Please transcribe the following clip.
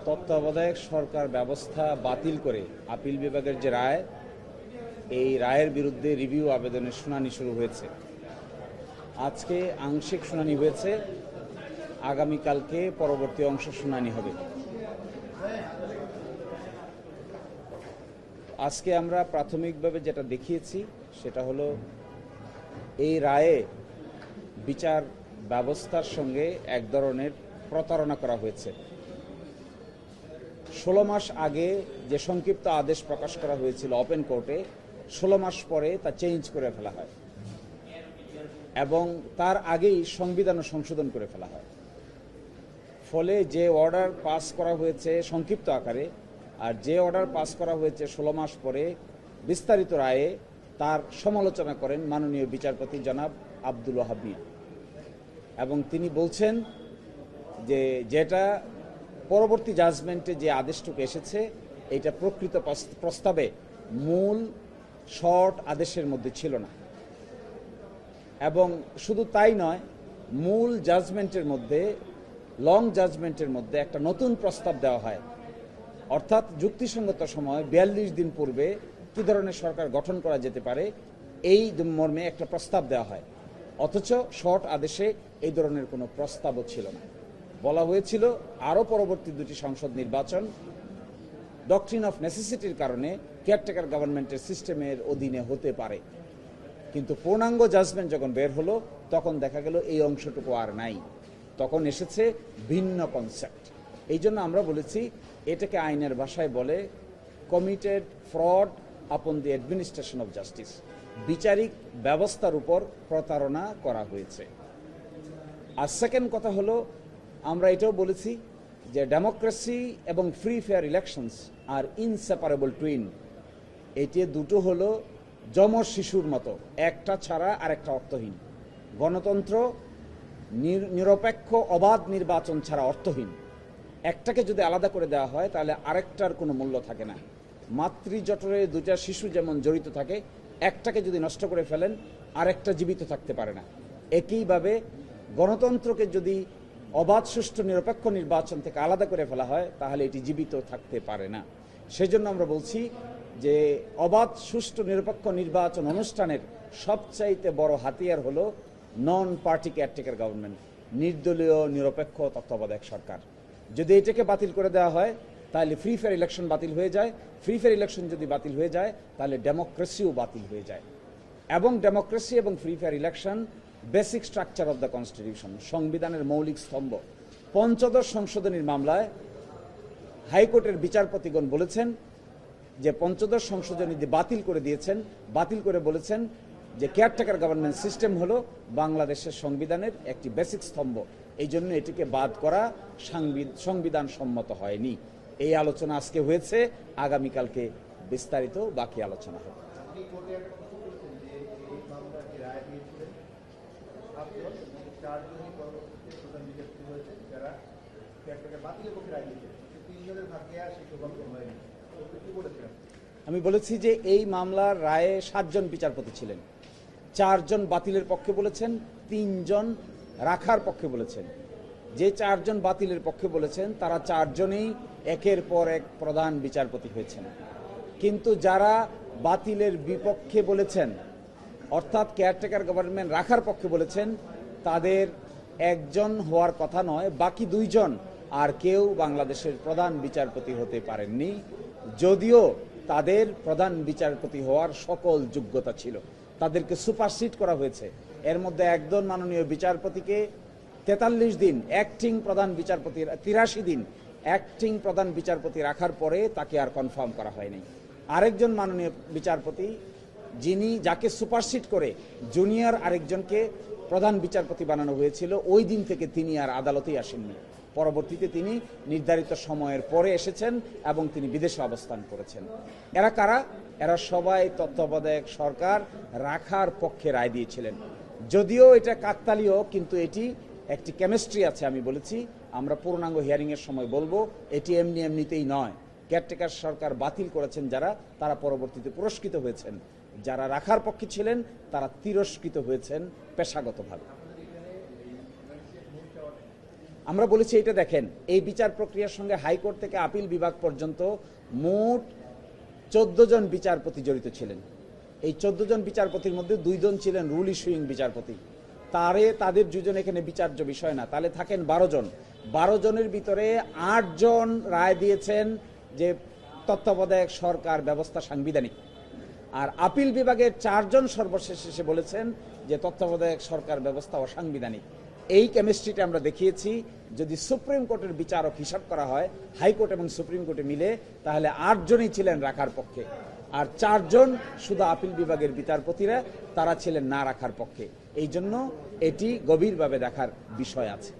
তত্ত্বাবধায়ক সরকার ব্যবস্থা বাতিল করে আপিল বিভাগের যে রায়, এই রায়ের বিরুদ্ধে রিভিউ আবেদনের শুনানি শুরু হয়েছে। আজকে আংশিক শুনানি হয়েছে, আগামীকালকে পরবর্তী অংশ শুনানি হবে। আজকে আমরা প্রাথমিকভাবে যেটা দেখিয়েছি সেটা হলো এই রায়ে বিচার ব্যবস্থার সঙ্গে এক ধরনের প্রতারণা করা হয়েছে। 16 মাস আগে যে সংক্ষিপ্ত আদেশ প্রকাশ করা হয়েছিল ওপেন কোর্টে, 16 মাস পরে তা চেঞ্জ করে ফেলা হয় এবং তার আগেই সংবিধানও সংশোধন করে ফেলা হয়। ফলে যে অর্ডার পাস করা হয়েছে সংক্ষিপ্ত আকারে আর যে অর্ডার পাস করা হয়েছে 16 মাস পরে বিস্তারিত রায়ে, তার সমালোচনা করেন মাননীয় বিচারপতি জনাব আব্দুল ওয়াহাব মিয়া এবং তিনি বলছেন যে যেটা পরবর্তী জাজমেন্টে যে আদেশটুকু এসেছে এটা প্রকৃত প্রস্তাবে মূল শর্ট আদেশের মধ্যে ছিল না। এবং শুধু তাই নয়, মূল জাজমেন্টের মধ্যে, লং জাজমেন্টের মধ্যে একটা নতুন প্রস্তাব দেওয়া হয়, অর্থাৎ যুক্তিসঙ্গত সময় 42 দিন পূর্বে কী ধরনের সরকার গঠন করা যেতে পারে এই মর্মে একটা প্রস্তাব দেওয়া হয়। অথচ শর্ট আদেশে এই ধরনের কোনো প্রস্তাবও ছিল না। বলা হয়েছিল আরও পরবর্তী দুটি সংসদ নির্বাচন ডক্ট্রিন অফ নেসেসিটির কারণে কেয়ারটেকার গভর্নমেন্টের সিস্টেমের অধীনে হতে পারে, কিন্তু পূর্ণাঙ্গ জাজমেন্ট যখন বের হলো তখন দেখা গেল এই অংশটুকু আর নাই, তখন এসেছে ভিন্ন কনসেপ্ট। এই জন্য আমরা বলেছি এটাকে আইনের ভাষায় বলে কমিটেড ফ্রড আপন দি অ্যাডমিনিস্ট্রেশন অফ জাস্টিস, বিচারিক ব্যবস্থার উপর প্রতারণা করা হয়েছে। আর সেকেন্ড কথা হলো, আমরা এটাও বলেছি যে ডেমোক্রেসি এবং ফ্রি ফেয়ার ইলেকশনস আর ইনসেপারেবল টুইন। এটি দুটো হলো যমজ শিশুর মতো, একটা ছাড়া আরেকটা অর্থহীন। গণতন্ত্র নিরপেক্ষ অবাধ নির্বাচন ছাড়া অর্থহীন। একটাকে যদি আলাদা করে দেওয়া হয় তাহলে আরেকটার কোনো মূল্য থাকে না। মাতৃজঠরে দুটা শিশু যেমন জড়িত থাকে, একটাকে যদি নষ্ট করে ফেলেন আরেকটা জীবিত থাকতে পারে না। একইভাবে গণতন্ত্রকে যদি অবাধ সুষ্ঠু নিরপেক্ষ নির্বাচন থেকে আলাদা করে ফেলা হয় তাহলে এটি জীবিত থাকতে পারে না। সেজন্য আমরা বলছি যে অবাধ সুষ্ঠু নিরপেক্ষ নির্বাচন অনুষ্ঠানের সবচাইতে বড় হাতিয়ার হলো নন পার্টি কেয়ারটেকার গভর্নমেন্ট, নির্দলীয় নিরপেক্ষ তত্ত্বাবধায়ক সরকার। যদি এটাকে বাতিল করে দেওয়া হয় তাহলে ফ্রি ফেয়ার ইলেকশন বাতিল হয়ে যায়। ফ্রি ফেয়ার ইলেকশন যদি বাতিল হয়ে যায় তাহলে ডেমোক্রেসিও বাতিল হয়ে যায়। এবং ডেমোক্রেসি এবং free fair election basic structure of the constitution, সংবিধানের মৌলিক স্তম্ভ। 15 সংশোধনীর মামলায় হাইকোর্টের বিচারপতিগণ বলেছেন যে 15 সংশোধনী বাতিল করে দিয়েছেন, বাতিল করে বলেছেন যে কেয়ারটেকার গভর্নমেন্ট সিস্টেম হলো বাংলাদেশের সংবিধানের একটি বেসিক স্তম্ভ, এই জন্য এটিকে বাদ করা সংবিধান সম্মত হয়নি। এই আলোচনা আজকে হয়েছে, আগামীকালকে বিস্তারিত বাকি আলোচনা হবে। আমি বলেছি যে এই মামলার রায়ে 7 জন বিচারপতি ছিলেন, 4 জন বাতিলের পক্ষে বলেছেন, 3 জন রাখার পক্ষে বলেছেন। যে 4 জন বাতিলের পক্ষে বলেছেন তারা 4 জনেই একের পর এক প্রধান বিচারপতি হয়েছেন। কিন্তু যারা বাতিলের বিপক্ষে বলেছেন, অর্থাৎ কেয়ারটেকার গভর্নমেন্ট রাখার পক্ষে বলেছেন, তাদের একজন হওয়ার কথা নয়, বাকি 2 জন আর কেউ বাংলাদেশের প্রধান বিচারপতি হতে পারেননি, যদিও তাদের প্রধান বিচারপতি হওয়ার সকল যোগ্যতা ছিল। তাদেরকে সুপারসিড করা হয়েছে। এর মধ্যে একজন মাননীয় বিচারপতিকে 43 দিন অ্যাক্টিং প্রধান বিচারপতি, 83 দিন অ্যাক্টিং প্রধান বিচারপতি রাখার পরে তাকে আর কনফার্ম করা হয়নি। আরেকজন মাননীয় বিচারপতি যাকে সুপারসিড করে জুনিয়র আরেকজনকে প্রধান বিচারপতি বানানো হয়েছিল, ওই দিন থেকে তিনি আর আদালতেই আসেননি। পরবর্তীতে তিনি নির্ধারিত সময়ের পরে এসেছেন এবং তিনি বিদেশে অবস্থান করেছেন। এরা কারা? এরা সবাই তত্ত্বাবধায়ক সরকার রাখার পক্ষে রায় দিয়েছিলেন। যদিও এটা কাকতালীয়, কিন্তু এটি একটি কেমিস্ট্রি আছে। আমি বলেছি, আমরা পূর্ণাঙ্গ হিয়ারিংয়ের সময় বলবো, এটি এমনিতেই নয়। কেয়ারটেকার সরকার বাতিল করেছেন যারা, তারা পরবর্তীতে পুরস্কৃত হয়েছেন। যারা রাখার পক্ষে ছিলেন তারা তিরস্কৃত হয়েছেন পেশাগতভাবে। আমরা বলেছি এটা দেখেন, এই বিচার প্রক্রিয়ার সঙ্গে হাইকোর্ট থেকে আপিল বিভাগ পর্যন্ত মোট 14 জন বিচারপতি জড়িত ছিলেন। এই 14 জন বিচারপতির মধ্যে 2 জন ছিলেন রুল ইস্যুইং বিচারপতি। তাদের 2 জন এখানে বিচার্য বিষয় না, তাহলে থাকেন 12 জন। 12 জনের ভিতরে 8 জন রায় দিয়েছেন যে তত্ত্বাবধায়ক সরকার ব্যবস্থা সাংবিধানিক, আর আপিল বিভাগের 4 জন সর্বশেষ এসে বলেছেন যে তত্ত্বাবধায়ক সরকার ব্যবস্থা অসাংবিধানিক। এই কেমিস্ট্রিটা আমরা দেখিয়েছি। যদি সুপ্রিম কোর্টের বিচারক হিসাব করা হয় হাইকোর্ট এবং সুপ্রিম কোর্টে মিলে, তাহলে 8 জনই ছিলেন রাখার পক্ষে, আর 4 জন শুধু আপিল বিভাগের বিচারপতিরা, তারা ছিলেন না রাখার পক্ষে। এই জন্য এটি গভীরভাবে দেখার বিষয় আছে।